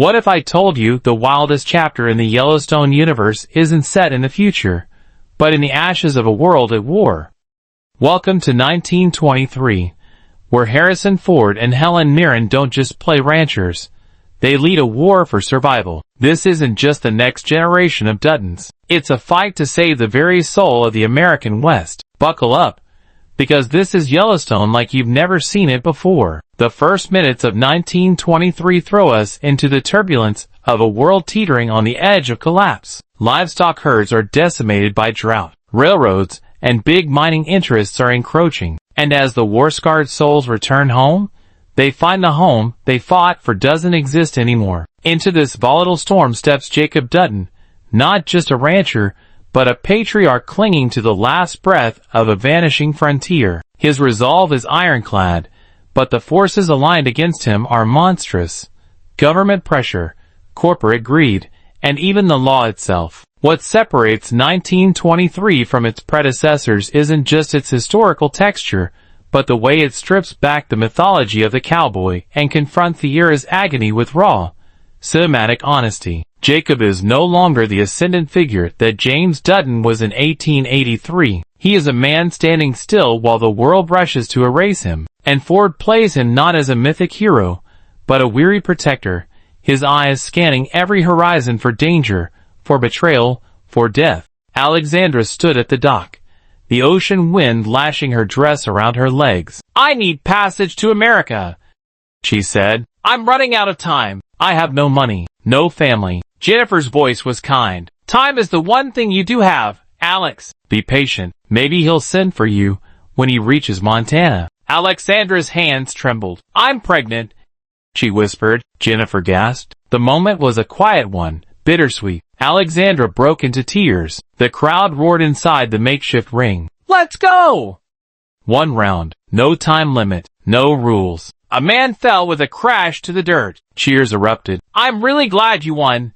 What if I told you the wildest chapter in the Yellowstone universe isn't set in the future, but in the ashes of a world at war? Welcome to 1923, where Harrison Ford and Helen Mirren don't just play ranchers. They lead a war for survival. This isn't just the next generation of Duttons. It's a fight to save the very soul of the American West. Buckle up, because this is Yellowstone like you've never seen it before. The first minutes of 1923 throw us into the turbulence of a world teetering on the edge of collapse. Livestock herds are decimated by drought. Railroads and big mining interests are encroaching. And as the war-scarred souls return home, they find the home they fought for doesn't exist anymore. Into this volatile storm steps Jacob Dutton, not just a rancher, but a patriarch clinging to the last breath of a vanishing frontier. His resolve is ironclad, but the forces aligned against him are monstrous. Government pressure, corporate greed, and even the law itself. What separates 1923 from its predecessors isn't just its historical texture, but the way it strips back the mythology of the cowboy and confronts the era's agony with raw, cinematic honesty. Jacob is no longer the ascendant figure that James Dutton was in 1883. He is a man standing still while the world rushes to erase him. And Ford plays him not as a mythic hero, but a weary protector, his eyes scanning every horizon for danger, for betrayal, for death. Alexandra stood at the dock, the ocean wind lashing her dress around her legs. "I need passage to America," she said. "I'm running out of time. I have no money, no family." Jennifer's voice was kind. "Time is the one thing you do have, Alex. Be patient. Maybe he'll send for you when he reaches Montana." Alexandra's hands trembled. "I'm pregnant," she whispered. Jennifer gasped. The moment was a quiet one, bittersweet. Alexandra broke into tears. The crowd roared inside the makeshift ring. "Let's go!" One round. No time limit. No rules. A man fell with a crash to the dirt. Cheers erupted. "I'm really glad you won,"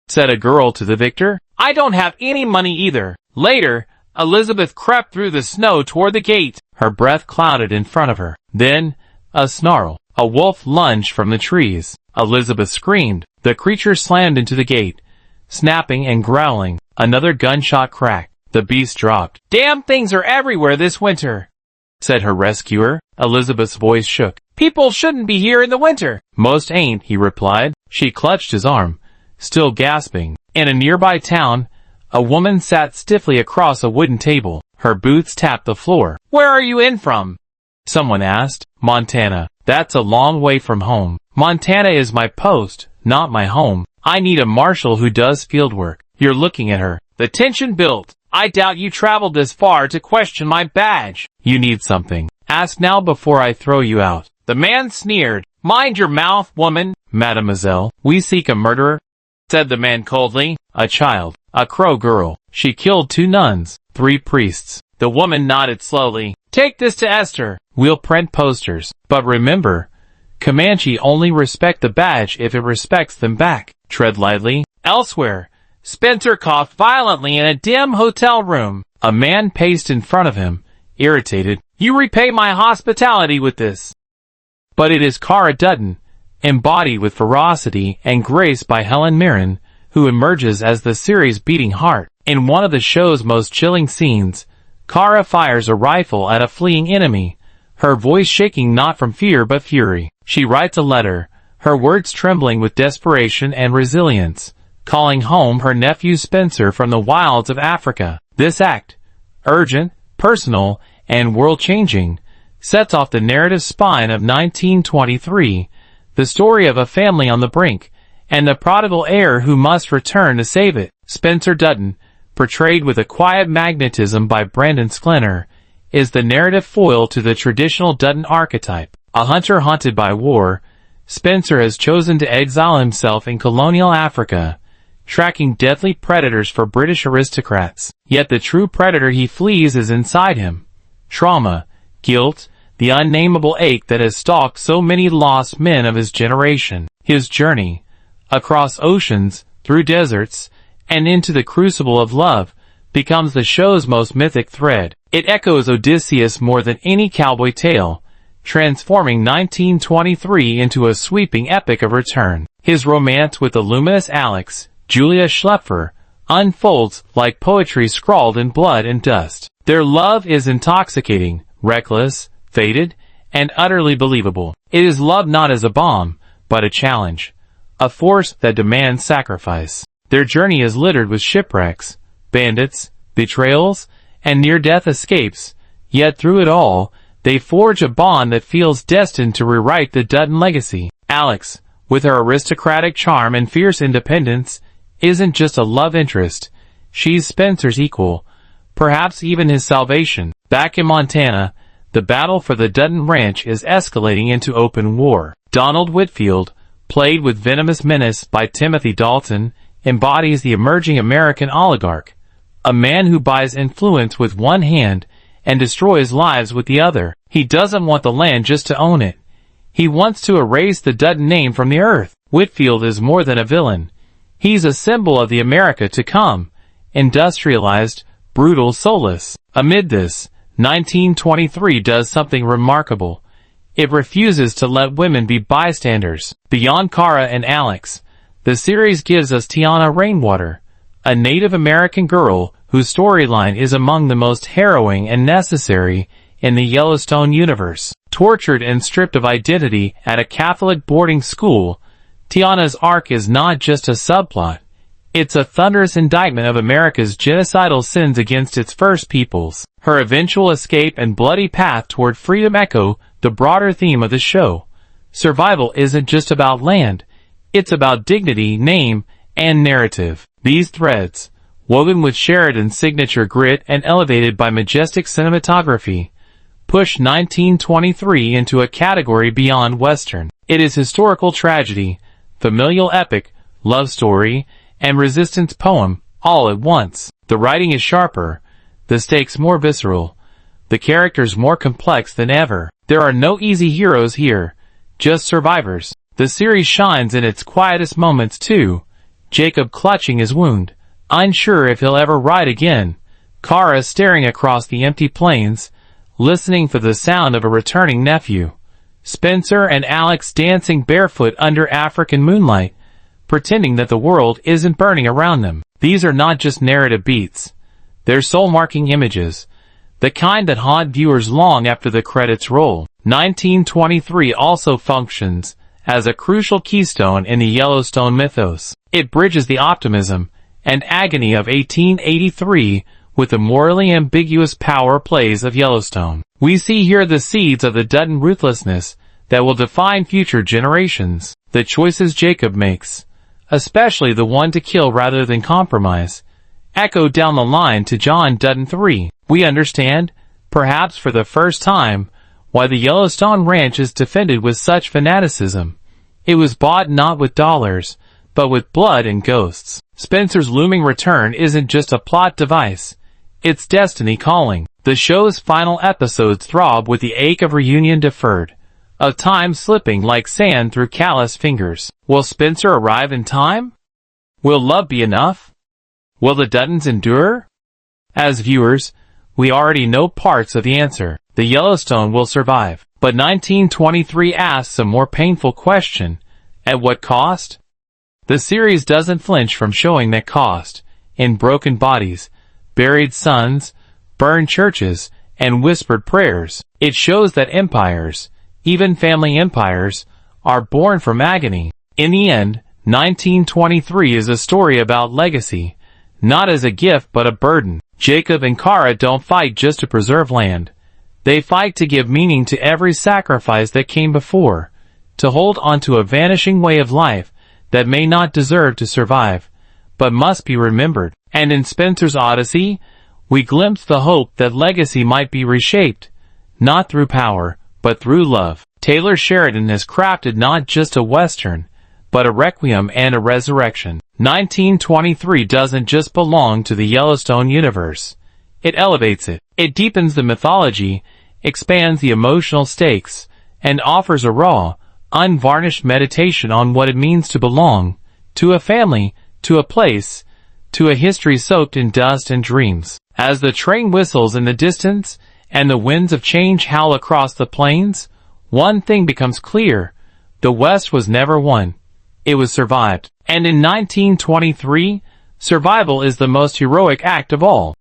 said a girl to the victor. "I don't have any money either." Later, Elizabeth crept through the snow toward the gate. Her breath clouded in front of her. Then, a snarl. A wolf lunged from the trees. Elizabeth screamed. The creature slammed into the gate, snapping and growling. Another gunshot cracked. The beast dropped. "Damn things are everywhere this winter," said her rescuer. Elizabeth's voice shook. "People shouldn't be here in the winter." "Most ain't," he replied. She clutched his arm, still gasping. In a nearby town, a woman sat stiffly across a wooden table. Her boots tapped the floor. "Where are you in from?" someone asked. "Montana." "That's a long way from home." "Montana is my post, not my home. I need a marshal who does field work." You're looking at her. The tension built. "I doubt you traveled this far to question my badge." "You need something. Ask now before I throw you out." The man sneered. "Mind your mouth, woman." "Mademoiselle, we seek a murderer," said the man coldly. "A child, a Crow girl. She killed 2 nuns, 3 priests." The woman nodded slowly. "Take this to Esther. We'll print posters. But remember, Comanche only respect the badge if it respects them back. Tread lightly." Elsewhere, Spencer coughed violently in a dim hotel room. A man paced in front of him, irritated. "You repay my hospitality with this." But it is Cara Dutton, embodied with ferocity and grace by Helen Mirren, who emerges as the series' beating heart. In one of the show's most chilling scenes, Cara fires a rifle at a fleeing enemy, her voice shaking not from fear but fury. She writes a letter, her words trembling with desperation and resilience, calling home her nephew Spencer from the wilds of Africa. This act, urgent, personal, and world-changing, sets off the narrative spine of 1923, the story of a family on the brink, and the prodigal heir who must return to save it. Spencer Dutton, portrayed with a quiet magnetism by Brandon Sklenar, is the narrative foil to the traditional Dutton archetype. A hunter haunted by war, Spencer has chosen to exile himself in colonial Africa, tracking deadly predators for British aristocrats. Yet the true predator he flees is inside him. Trauma, guilt, the unnameable ache that has stalked so many lost men of his generation. His journey, across oceans, through deserts, and into the crucible of love, becomes the show's most mythic thread. It echoes Odysseus more than any cowboy tale, transforming 1923 into a sweeping epic of return. His romance with the luminous Alex, Julia Schleffer, unfolds like poetry scrawled in blood and dust. Their love is intoxicating, reckless, fated, and utterly believable. It is love not as a bomb, but a challenge, a force that demands sacrifice. Their journey is littered with shipwrecks, bandits, betrayals, and near-death escapes, yet through it all, they forge a bond that feels destined to rewrite the Dutton legacy. Alex, with her aristocratic charm and fierce independence, isn't just a love interest. She's Spencer's equal, perhaps even his salvation. Back in Montana, the battle for the Dutton Ranch is escalating into open war. Donald Whitfield, played with venomous menace by Timothy Dalton, embodies the emerging American oligarch, a man who buys influence with one hand and destroys lives with the other. He doesn't want the land just to own it. He wants to erase the Dutton name from the earth. Whitfield is more than a villain. He's a symbol of the America to come, industrialized, brutal, soulless. Amid this, 1923 does something remarkable. It refuses to let women be bystanders. Beyond Cara and Alex, the series gives us Tiana Rainwater, a Native American girl whose storyline is among the most harrowing and necessary in the Yellowstone universe. Tortured and stripped of identity at a Catholic boarding school, Tiana's arc is not just a subplot. It's a thunderous indictment of America's genocidal sins against its first peoples. Her eventual escape and bloody path toward freedom echo the broader theme of the show. Survival isn't just about land. It's about dignity, name, and narrative. These threads, woven with Sheridan's signature grit and elevated by majestic cinematography, push 1923 into a category beyond Western. It is historical tragedy, familial epic, love story, and resistance poem, all at once. The writing is sharper, the stakes more visceral, the characters more complex than ever. There are no easy heroes here, just survivors. The series shines in its quietest moments too. Jacob clutching his wound, unsure if he'll ever ride again. Cara staring across the empty plains, listening for the sound of a returning nephew. Spencer and Alex dancing barefoot under African moonlight, pretending that the world isn't burning around them. These are not just narrative beats. They're soul-marking images, the kind that haunt viewers long after the credits roll. 1923 also functions as a crucial keystone in the Yellowstone mythos. It bridges the optimism and agony of 1883 with the morally ambiguous power plays of Yellowstone. We see here the seeds of the Dutton ruthlessness that will define future generations. The choices Jacob makes, especially the one to kill rather than compromise, echo down the line to John Dutton III. We understand, perhaps for the first time, why the Yellowstone Ranch is defended with such fanaticism. It was bought not with dollars, but with blood and ghosts. Spencer's looming return isn't just a plot device. It's destiny calling. The show's final episodes throb with the ache of reunion deferred, of time slipping like sand through callous fingers. Will Spencer arrive in time? Will love be enough? Will the Duttons endure? As viewers, we already know parts of the answer. The Yellowstone will survive. But 1923 asks a more painful question. At what cost? The series doesn't flinch from showing that cost. In broken bodies, buried sons, burned churches, and whispered prayers. It shows that empires, even family empires, are born from agony. In the end, 1923 is a story about legacy, not as a gift but a burden. Jacob and Cara don't fight just to preserve land. They fight to give meaning to every sacrifice that came before, to hold onto a vanishing way of life that may not deserve to survive, but must be remembered. And in Spencer's Odyssey, we glimpse the hope that legacy might be reshaped, not through power, but through love. Taylor Sheridan has crafted not just a Western, but a requiem and a resurrection. 1923 doesn't just belong to the Yellowstone universe. It elevates it. It deepens the mythology, expands the emotional stakes, and offers a raw, unvarnished meditation on what it means to belong, to a family, to a place, to a history soaked in dust and dreams. As the train whistles in the distance, and the winds of change howl across the plains, one thing becomes clear: the West was never won. It was survived. And in 1923, survival is the most heroic act of all.